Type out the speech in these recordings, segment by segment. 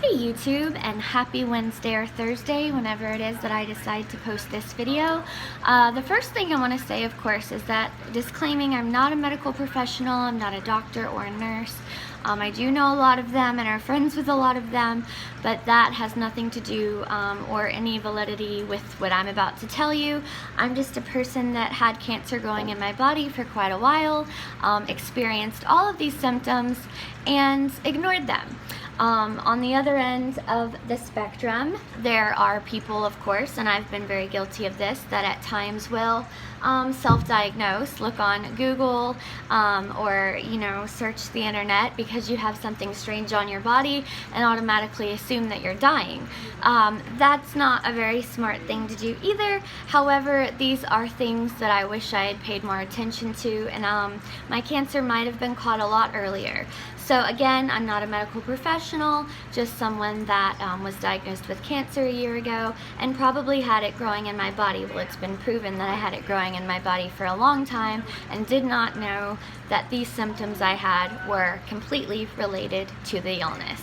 Hey YouTube, and happy Wednesday or Thursday whenever it is that I decide to post this video. The first thing I want to say, of course, is that disclaiming I'm not a medical professional, I'm not a doctor or a nurse. I do know a lot of them and are friends with a lot of them, but that has nothing to do or any validity with what I'm about to tell you. I'm just a person that had cancer growing in my body for quite a while, experienced all of these symptoms, and ignored them. On the other end of the spectrum, there are people, of course, and I've been very guilty of this, that at times will self-diagnose, look on Google or, search the internet because you have something strange on your body and automatically assume that you're dying. That's not a very smart thing to do either. However, these are things that I wish I had paid more attention to, and my cancer might have been caught a lot earlier. So again, I'm not a medical professional, just someone that was diagnosed with cancer a year ago and probably had it growing in my body. Well, it's been proven that I had it growing in my body for a long time and did not know that these symptoms I had were completely related to the illness.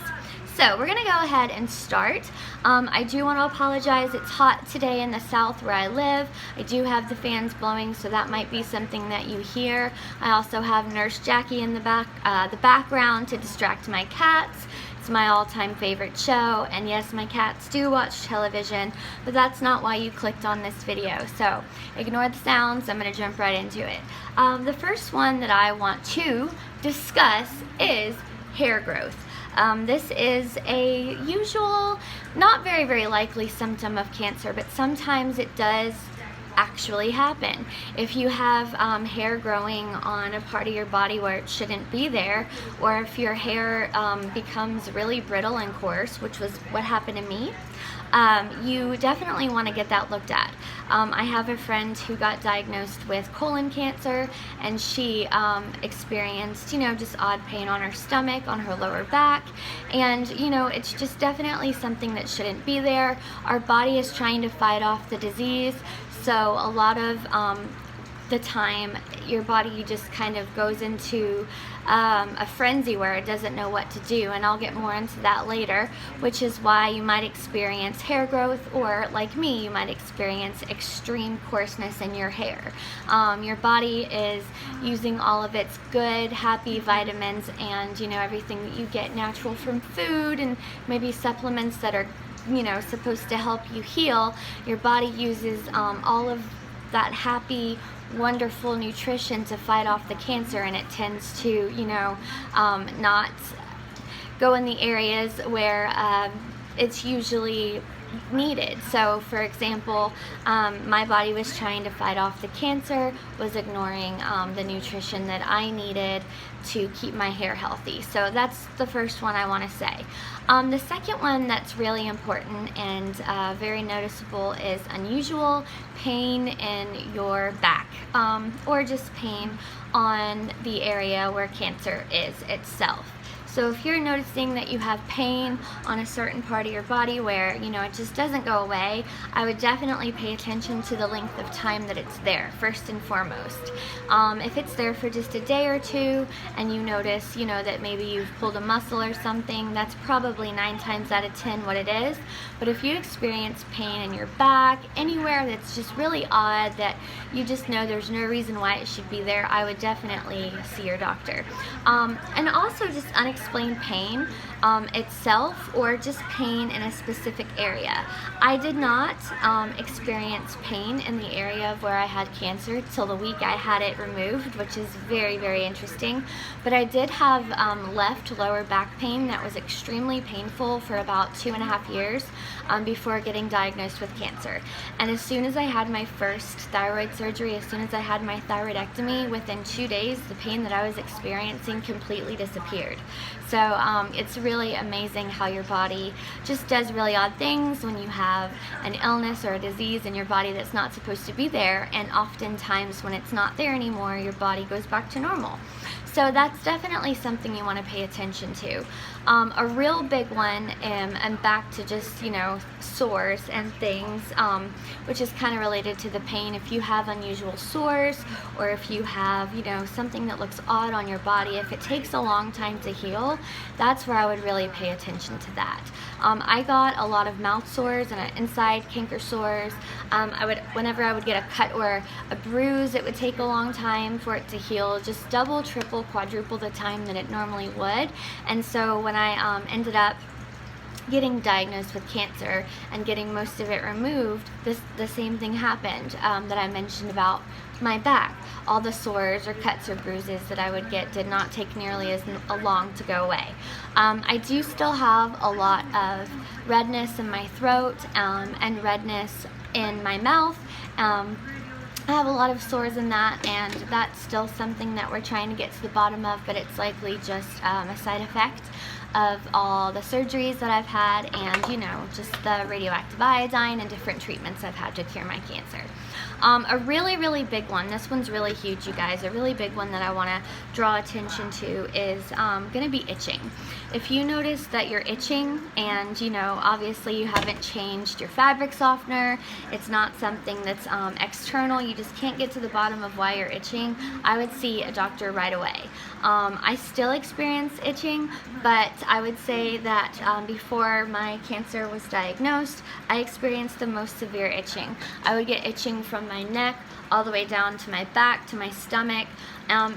So we're gonna go ahead and start. I do want to apologize. It's hot today in the south where I live. I do have the fans blowing, so that might be something that you hear. I also have Nurse Jackie in the background to distract my cats. It's my all-time favorite show, and yes, my cats do watch television, but that's not why you clicked on this video. So ignore the sounds. I'm gonna jump right into it. The first one that I want to discuss is hair growth. This is a usual, not very likely symptom of cancer, but sometimes it does actually happen. If you have hair growing on a part of your body where it shouldn't be there, or if your hair becomes really brittle and coarse, which was what happened to me, you definitely want to get that looked at. I have a friend who got diagnosed with colon cancer, and she experienced, just odd pain on her stomach, on her lower back, and it's just definitely something that shouldn't be there. Our body is trying to fight off the disease, so a lot of the time your body just kind of goes into a frenzy where it doesn't know what to do, and I'll get more into that later, which is why you might experience hair growth, or like me, you might experience extreme coarseness in your hair. Your body is using all of its good, happy vitamins and everything that you get natural from food and maybe supplements that are supposed to help you heal. Your body uses all of that happy, wonderful nutrition to fight off the cancer, and it tends to not go in the areas where it's usually needed. So for example, my body was trying to fight off the cancer, was ignoring the nutrition that I needed to keep my hair healthy. So that's the first one I want to say. The second one that's really important and very noticeable is unusual pain in your back, or just pain on the area where cancer is itself. So if you're noticing that you have pain on a certain part of your body where, it just doesn't go away, I would definitely pay attention to the length of time that it's there, first and foremost. If it's there for just a day or two and you notice, that maybe you've pulled a muscle or something, that's probably 9 times out of 10 what it is. But if you experience pain in your back, anywhere that's just really odd, that you just know there's no reason why it should be there, I would definitely see your doctor. And also just unexplained pain itself, or just pain in a specific area. I did not experience pain in the area of where I had cancer till the week I had it removed, which is very interesting. But I did have left lower back pain that was extremely painful for about 2.5 years before getting diagnosed with cancer. And as soon as I had my first thyroid surgery, as soon as I had my thyroidectomy, within 2 days the pain that I was experiencing completely disappeared. So it's really amazing how your body just does really odd things when you have an illness or a disease in your body that's not supposed to be there, and oftentimes when it's not there anymore, your body goes back to normal. So that's definitely something you want to pay attention to. A real big one, and back to just, sores and things, which is kind of related to the pain. If you have unusual sores, or if you have, something that looks odd on your body, if it takes a long time to heal, hospital, that's where I would really pay attention to that. I got a lot of mouth sores and inside canker sores. Whenever I would get a cut or a bruise, it would take a long time for it to heal, just double, triple, quadruple the time that it normally would. And so when I ended up getting diagnosed with cancer and getting most of it removed, the same thing happened that I mentioned about my back. All the sores or cuts or bruises that I would get did not take nearly as long to go away. I do still have a lot of redness in my throat and redness in my mouth. I have a lot of sores in that, and that's still something that we're trying to get to the bottom of, but it's likely just a side effect of all the surgeries that I've had and, you know, just the radioactive iodine and different treatments I've had to cure my cancer. A really big one, this one's really huge, you guys, a really big one that I want to draw attention to is going to be itching. If you notice that you're itching and, you know, obviously you haven't changed your fabric softener, it's not something that's external, you just can't get to the bottom of why you're itching, I would see a doctor right away. I still experience itching, but I would say that before my cancer was diagnosed, I experienced the most severe itching. I would get itching from my neck all the way down to my back, to my stomach.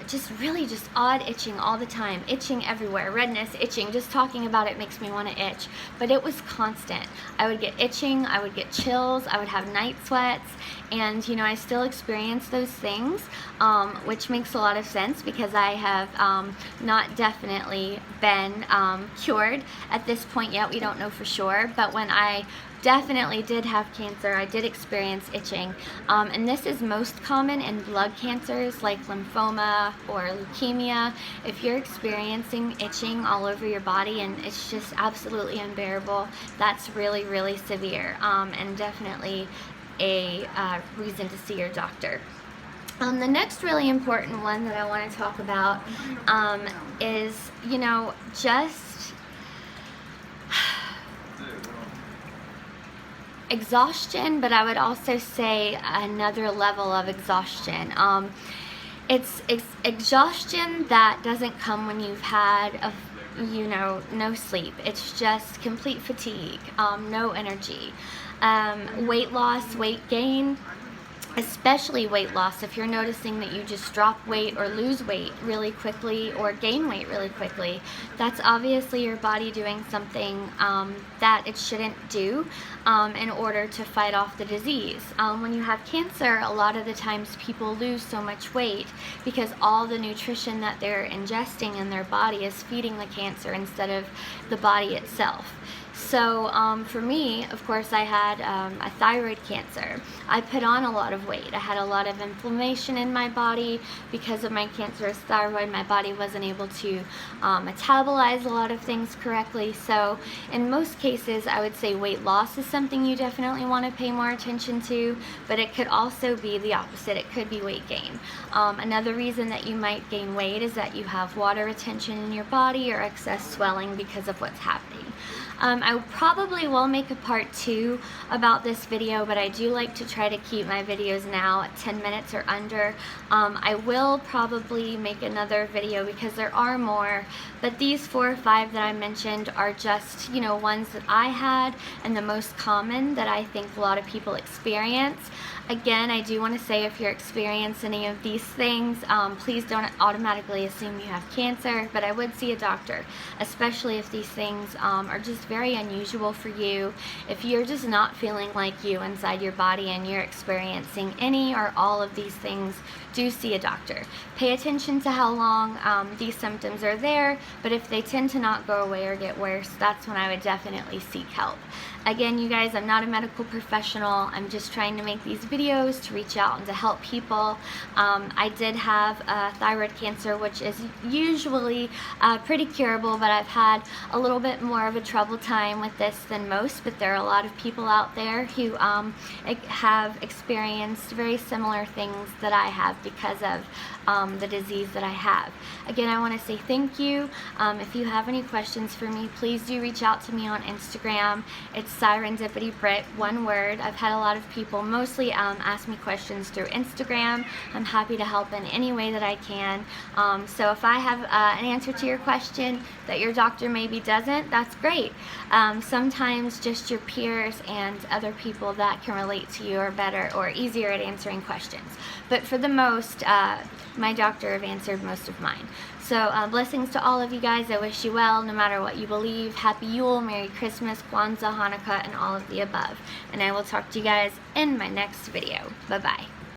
Just odd itching all the time, itching everywhere, redness, itching, just talking about it makes me want to itch, but it was constant. I would get itching, I would get chills, I would have night sweats, and you know, I still experience those things, which makes a lot of sense because I have not definitely been cured at this point yet. We don't know for sure, but when I definitely did have cancer, I did experience itching, and this is most common in blood cancers like lymphoma or leukemia. If you're experiencing itching all over your body and it's just absolutely unbearable, that's really severe, and definitely a reason to see your doctor. The next really important one that I want to talk about is, you know, just exhaustion, but I would also say another level of exhaustion. It's exhaustion that doesn't come when you've had no sleep. It's just complete fatigue, no energy. Weight loss, weight gain, especially weight loss. If you're noticing that you just drop weight or lose weight really quickly or gain weight really quickly, that's obviously your body doing something that it shouldn't do in order to fight off the disease. When you have cancer, a lot of the times people lose so much weight because all the nutrition that they're ingesting in their body is feeding the cancer instead of the body itself. So for me, of course, I had a thyroid cancer. I put on a lot of weight. I had a lot of inflammation in my body because of my cancerous thyroid. My body wasn't able to metabolize a lot of things correctly. So in most cases, I would say weight loss is something you definitely want to pay more attention to, but it could also be the opposite. It could be weight gain. Another reason that you might gain weight is that you have water retention in your body or excess swelling because of what's happening. I probably will make a part 2 about this video, but I do like to try to keep my videos now at 10 minutes or under. I will probably make another video because there are more, but these 4 or 5 that I mentioned are just, you know, ones that I had and the most common that I think a lot of people experience. Again, I do want to say if you're experiencing any of these things, please don't automatically assume you have cancer, but I would see a doctor, especially if these things are just very unusual for you. If you're just not feeling like you inside your body and you're experiencing any or all of these things, do see a doctor. Pay attention to how long these symptoms are there, but if they tend to not go away or get worse, that's when I would definitely seek help. Again, you guys, I'm not a medical professional. I'm just trying to make these videos to reach out and to help people. I did have thyroid cancer, which is usually pretty curable, but I've had a little bit more of a trouble travel time with this than most, but there are a lot of people out there who have experienced very similar things that I have because of the disease that I have. Again, I want to say thank you. If you have any questions for me, please do reach out to me on Instagram. It's SerendipityBrit, one word. I've had a lot of people mostly ask me questions through Instagram. I'm happy to help in any way that I can. So if I have an answer to your question that your doctor maybe doesn't, that's great. Sometimes just your peers and other people that can relate to you are better or easier at answering questions. But for the most, my doctor have answered most of mine. So blessings to all of you guys. I wish you well no matter what you believe. Happy Yule, Merry Christmas, Kwanzaa, Hanukkah, and all of the above. And I will talk to you guys in my next video. Bye-bye.